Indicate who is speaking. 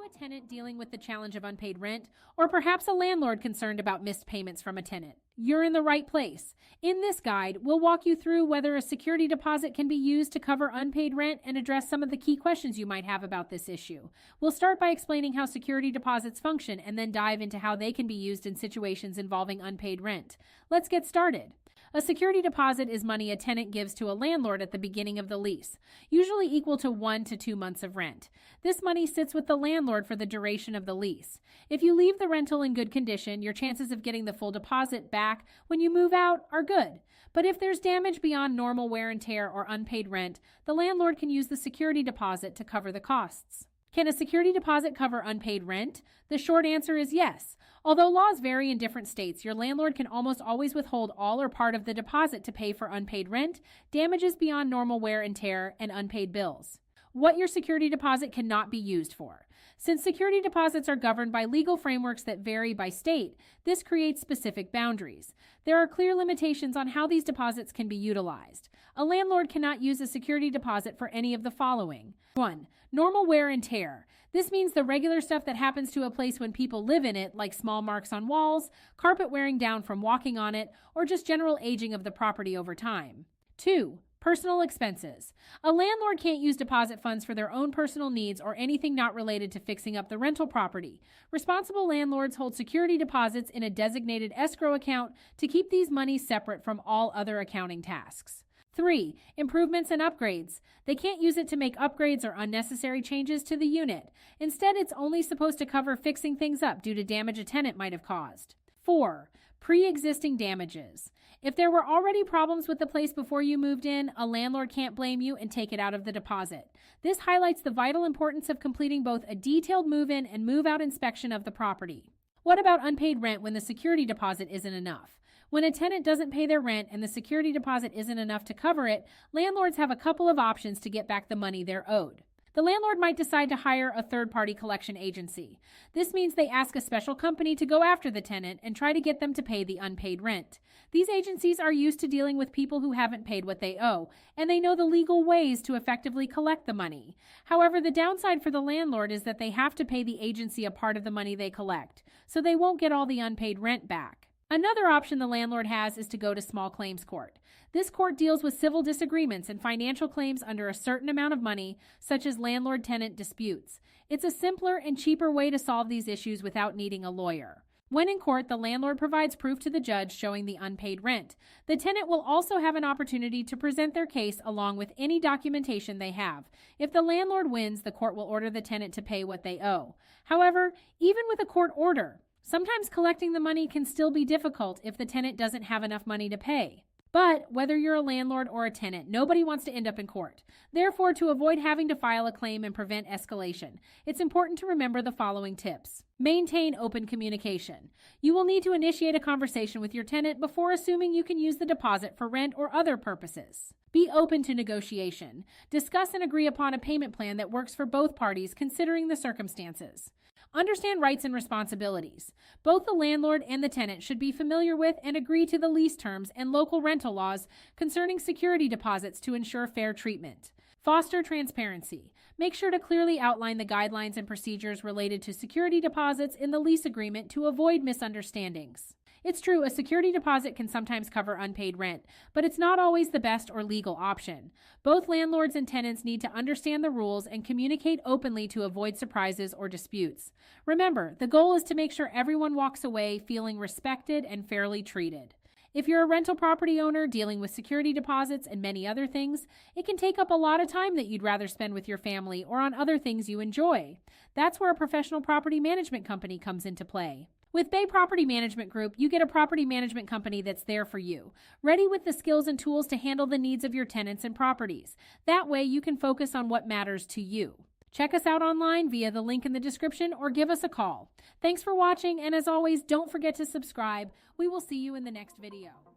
Speaker 1: a tenant dealing with the challenge of unpaid rent, or perhaps a landlord concerned about missed payments from a tenant? You're in the right place. In this guide, we'll walk you through whether a security deposit can be used to cover unpaid rent and address some of the key questions you might have about this issue. We'll start by explaining how security deposits function and then dive into how they can be used in situations involving unpaid rent. Let's get started. A security deposit is money a tenant gives to a landlord at the beginning of the lease, usually equal to 1 to 2 months of rent. This money sits with the landlord for the duration of the lease. If you leave the rental in good condition, your chances of getting the full deposit back when you move out are good. But if there's damage beyond normal wear and tear or unpaid rent, the landlord can use the security deposit to cover the costs. Can a security deposit cover unpaid rent? The short answer is yes. Although laws vary in different states, your landlord can almost always withhold all or part of the deposit to pay for unpaid rent, damages beyond normal wear and tear, and unpaid bills. What your security deposit cannot be used for. Since security deposits are governed by legal frameworks that vary by state, this creates specific boundaries. There are clear limitations on how these deposits can be utilized. A landlord cannot use a security deposit for any of the following. 1. Normal wear and tear. This means the regular stuff that happens to a place when people live in it, like small marks on walls, carpet wearing down from walking on it, or just general aging of the property over time. 2. Personal expenses. A landlord can't use deposit funds for their own personal needs or anything not related to fixing up the rental property. Responsible landlords hold security deposits in a designated escrow account to keep these monies separate from all other accounting tasks. 3. Improvements and upgrades. They can't use it to make upgrades or unnecessary changes to the unit. Instead, it's only supposed to cover fixing things up due to damage a tenant might have caused. 4. Pre-existing damages. If there were already problems with the place before you moved in, a landlord can't blame you and take it out of the deposit. This highlights the vital importance of completing both a detailed move-in and move-out inspection of the property. What about unpaid rent when the security deposit isn't enough? When a tenant doesn't pay their rent and the security deposit isn't enough to cover it, landlords have a couple of options to get back the money they're owed. The landlord might decide to hire a third-party collection agency. This means they ask a special company to go after the tenant and try to get them to pay the unpaid rent. These agencies are used to dealing with people who haven't paid what they owe, and they know the legal ways to effectively collect the money. However, the downside for the landlord is that they have to pay the agency a part of the money they collect, so they won't get all the unpaid rent back. Another option the landlord has is to go to small claims court. This court deals with civil disagreements and financial claims under a certain amount of money, such as landlord-tenant disputes. It's a simpler and cheaper way to solve these issues without needing a lawyer. When in court, the landlord provides proof to the judge showing the unpaid rent. The tenant will also have an opportunity to present their case along with any documentation they have. If the landlord wins, the court will order the tenant to pay what they owe. However, even with a court order, sometimes collecting the money can still be difficult if the tenant doesn't have enough money to pay. But whether you're a landlord or a tenant, nobody wants to end up in court. Therefore, to avoid having to file a claim and prevent escalation, it's important to remember the following tips. Maintain open communication. You will need to initiate a conversation with your tenant before assuming you can use the deposit for rent or other purposes. Be open to negotiation. Discuss and agree upon a payment plan that works for both parties considering the circumstances. Understand rights and responsibilities. Both the landlord and the tenant should be familiar with and agree to the lease terms and local rental laws concerning security deposits to ensure fair treatment. Foster transparency. Make sure to clearly outline the guidelines and procedures related to security deposits in the lease agreement to avoid misunderstandings. It's true, a security deposit can sometimes cover unpaid rent, but it's not always the best or legal option. Both landlords and tenants need to understand the rules and communicate openly to avoid surprises or disputes. Remember, the goal is to make sure everyone walks away feeling respected and fairly treated. If you're a rental property owner dealing with security deposits and many other things, it can take up a lot of time that you'd rather spend with your family or on other things you enjoy. That's where a professional property management company comes into play. With Bay Property Management Group, you get a property management company that's there for you, ready with the skills and tools to handle the needs of your tenants and properties. That way, you can focus on what matters to you. Check us out online via the link in the description or give us a call. Thanks for watching, and as always, don't forget to subscribe. We will see you in the next video.